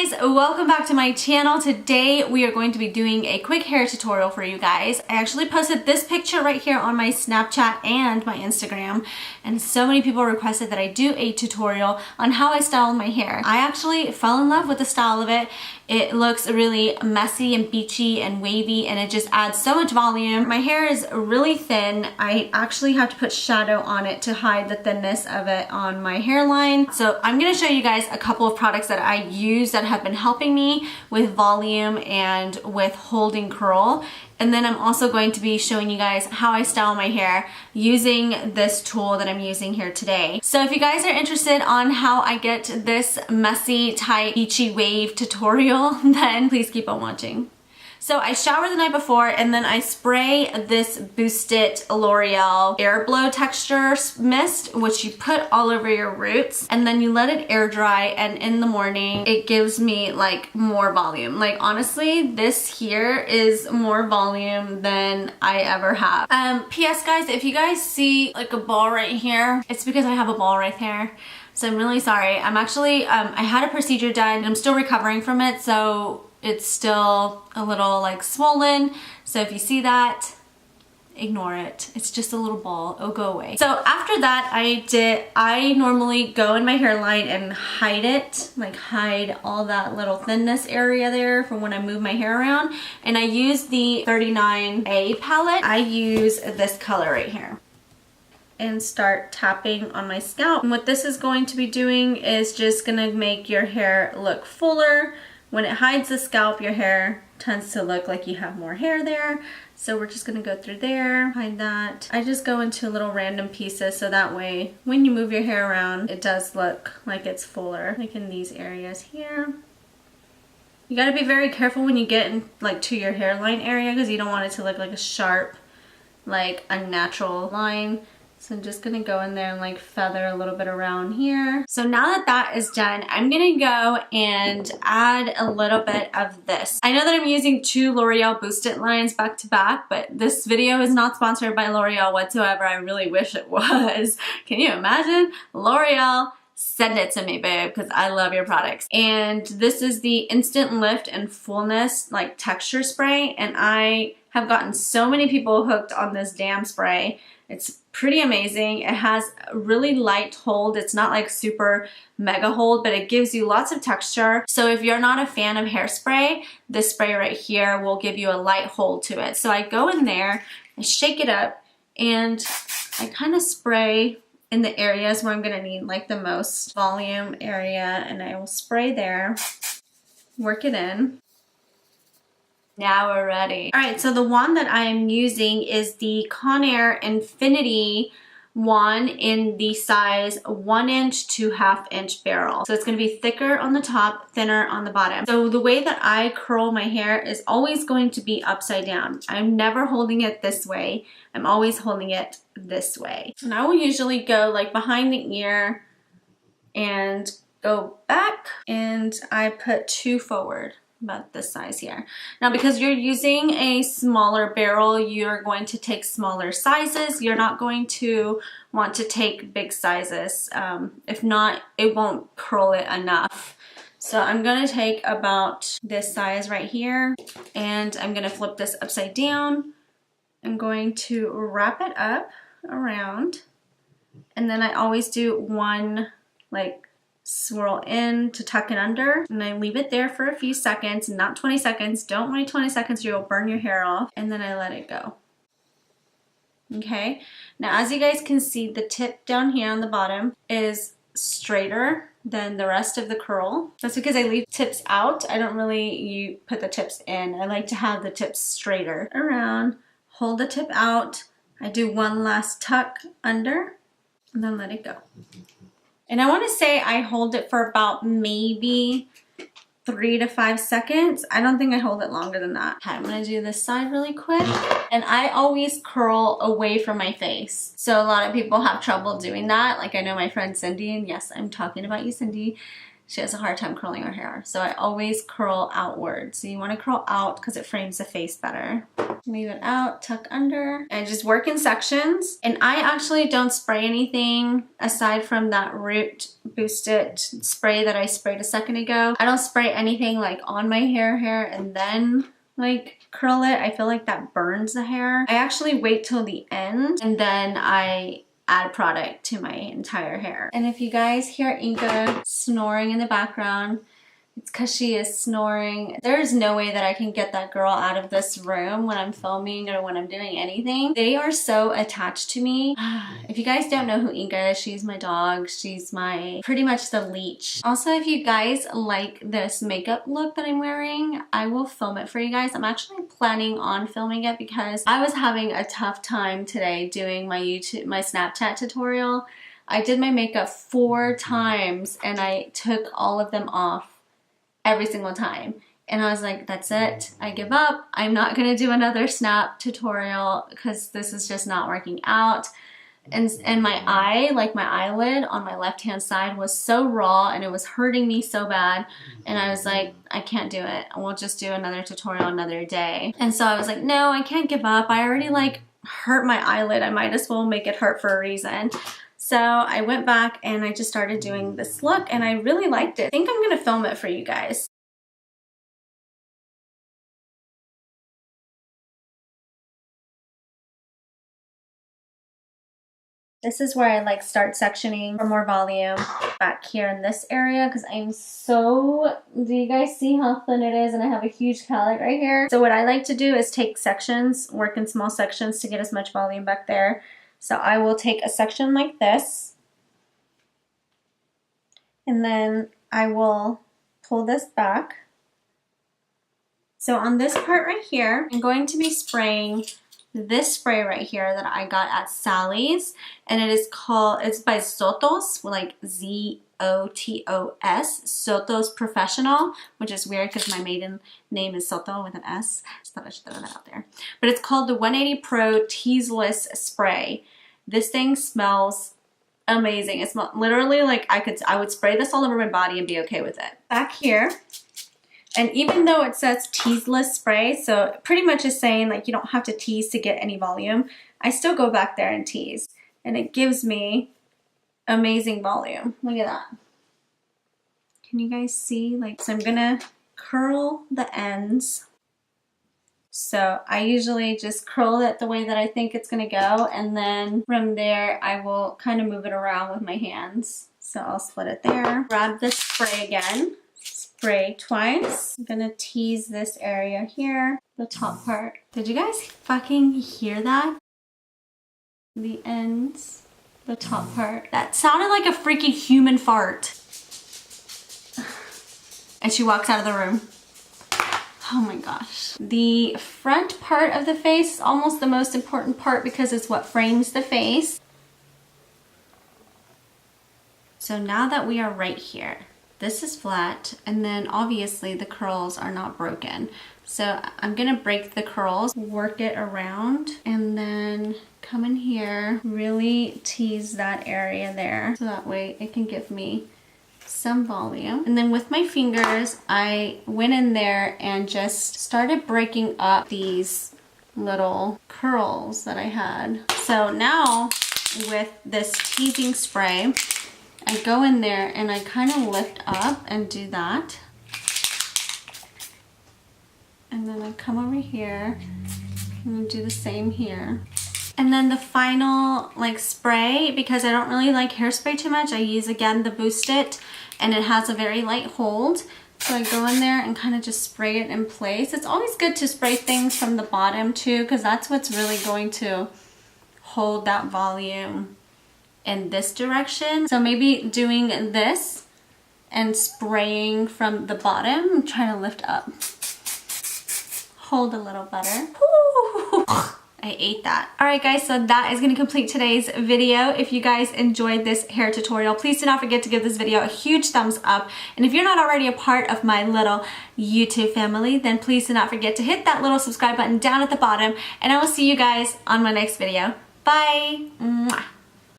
guys, welcome back to my channel. Today we are going to be doing a quick hair tutorial for you guys. I actually posted this picture right here on my Snapchat and my Instagram, and so many people requested that I do a tutorial on how I style my hair. I actually fell in love with the style of it. It looks really messy and beachy and wavy, and it just adds so much volume. My hair is really thin. I actually have to put shadow on it to hide the thinness of it on my hairline. So I'm gonna show you guys a couple of products that I use that have been helping me with volume and with holding curl. And then I'm also going to be showing you guys how I style my hair using this tool that I'm using here today. So if you guys are interested on how I get this messy, tight, beachy wave tutorial, then please keep on watching. So I shower the night before, and then I spray this boosted L'Oreal air blow texture mist, which you put all over your roots, and then you let it air dry, and in the morning it gives me like more volume. Like honestly, this here is more volume than I ever have. PS guys, if you guys see like a ball right here, it's because I have a ball right there. So I'm really sorry. I'm actually, I had a procedure done and I'm still recovering from it, so it's still a little like swollen. So if you see that, ignore it. It's just a little ball, it'll go away. So after that, I normally go in my hairline and hide it, like hide all that little thinness area there from when I move my hair around. And I use the 39A palette. I use this color right here and start tapping on my scalp. And what this is going to be doing is just gonna make your hair look fuller. When it hides the scalp, your hair tends to look like you have more hair there. So we're just gonna go through there, hide that. I just go into little random pieces so that way when you move your hair around, it does look like it's fuller, like in these areas here. You gotta be very careful when you get in, like to your hairline area, because you don't want it to look like a sharp, like unnatural line. So I'm just gonna go in there and like feather a little bit around here. So now that that is done, I'm gonna go and add a little bit of this. I know that I'm using two L'Oreal boosted lines back to back, but this video is not sponsored by L'Oreal whatsoever. I really wish it was. Can you imagine? L'Oreal, send it to me, babe, because I love your products. And this is the Instant Lift and Fullness like texture spray, and I have gotten so many people hooked on this damn spray. It's pretty amazing. It has a really light hold. It's not like super mega hold, but it gives you lots of texture. So if you're not a fan of hairspray, this spray right here will give you a light hold to it. So I go in there, I shake it up, and I kind of spray in the areas where I'm gonna need like the most volume area, and I will spray there, work it in. Now we're ready. All right, so the wand that I am using is the Conair Infinity wand in the size 1 inch to 1/2 inch barrel. So it's gonna be thicker on the top, thinner on the bottom. So the way that I curl my hair is always going to be upside down. I'm never holding it this way. I'm always holding it this way. And I will usually go like behind the ear and go back, and I put 2 forward. About this size here. Now because you're using a smaller barrel, you're going to take smaller sizes. You're not going to want to take big sizes. If not, it won't curl it enough. So I'm gonna take about this size right here, and I'm gonna flip this upside down. I'm going to wrap it up around, and then I always do one like swirl in to tuck it under, and I leave it there for a few seconds, not 20 seconds. Don't wait 20 seconds or you'll burn your hair off, and then I let it go. Okay, now as you guys can see, the tip down here on the bottom is straighter than the rest of the curl. That's because I leave tips out. I don't really put the tips in. I like to have the tips straighter around, hold the tip out. I do one last tuck under, and then let it go. And I want to say I hold it for about maybe 3 to 5 seconds. I don't think I hold it longer than that. Okay, I'm going to do this side really quick. And I always curl away from my face. So a lot of people have trouble doing that. Like I know my friend Cindy, and yes, I'm talking about you, Cindy. She has a hard time curling her hair. So I always curl outward. So you want to curl out because it frames the face better. Leave it out, tuck under, and just work in sections. And I actually don't spray anything aside from that root Boost It spray that I sprayed a second ago. I don't spray anything like on my hair and then like curl it. I feel like that burns the hair. I actually wait till the end and then I add product to my entire hair. And if you guys hear Inka snoring in the background, it's because she is snoring. There's no way that I can get that girl out of this room when I'm filming or when I'm doing anything. They are so attached to me. If you guys don't know who Inka is, she's my dog. She's my pretty much the leech. Also, if you guys like this makeup look that I'm wearing, I will film it for you guys. I'm actually planning on filming it because I was having a tough time today doing my Snapchat tutorial. I did my makeup 4 times and I took all of them off every single time. And I was like, that's it. I give up. I'm not gonna do another snap tutorial because this is just not working out. And my eye, like my eyelid on my left hand side was so raw and it was hurting me so bad. And I was like, I can't do it. We'll just do another tutorial another day. And so I was like, no, I can't give up. I already like hurt my eyelid. I might as well make it hurt for a reason. So I went back and I just started doing this look and I really liked it. I think I'm gonna film it for you guys. This is where I like start sectioning for more volume back here in this area because I'm so, do you guys see how thin it is? And I have a huge cowlick right here. So what I like to do is take sections, work in small sections to get as much volume back there. So I will take a section like this and then I will pull this back. So on this part right here, I'm going to be spraying this spray right here that I got at Sally's, and it is called, it's by Zotos, like Z-O-T-O-S, Zotos Professional, which is weird because my maiden name is Soto with an S. Just thought I should throw that out there. But it's called the 180 Pro Teaseless Spray. This thing smells amazing. It smells literally like I would spray this all over my body and be okay with it. Back here, and even though it says teaseless spray, so pretty much is saying like you don't have to tease to get any volume, I still go back there and tease. And it gives me amazing volume. Look at that. Can you guys see? Like, so I'm gonna curl the ends. So I usually just curl it the way that I think it's gonna go, and then from there I will kind of move it around with my hands. So I'll split it there. Grab the spray again. Spray twice. I'm gonna tease this area here, the top part. Did you guys fucking hear that? The ends, the top part. That sounded like a freaking human fart. And she walks out of the room. Oh my gosh. The front part of the face is almost the most important part because it's what frames the face. So now that we are right here, this is flat, and then obviously the curls are not broken. So I'm gonna break the curls, work it around, and then come in here, really tease that area there. So that way it can give me some volume. And then with my fingers, I went in there and just started breaking up these little curls that I had. So now with this teasing spray, I go in there and I kind of lift up and do that. And then I come over here and do the same here. And then the final like spray, because I don't really like hairspray too much, I use again the Boost It, and it has a very light hold. So I go in there and kind of just spray it in place. It's always good to spray things from the bottom too, because that's what's really going to hold that volume in this direction. So maybe doing this and spraying from the bottom, trying to lift up. Hold a little better. Woo! I ate that. Alright guys, so that is going to complete today's video. If you guys enjoyed this hair tutorial, please do not forget to give this video a huge thumbs up. And if you're not already a part of my little YouTube family, then please do not forget to hit that little subscribe button down at the bottom. And I will see you guys on my next video. Bye! Mwah.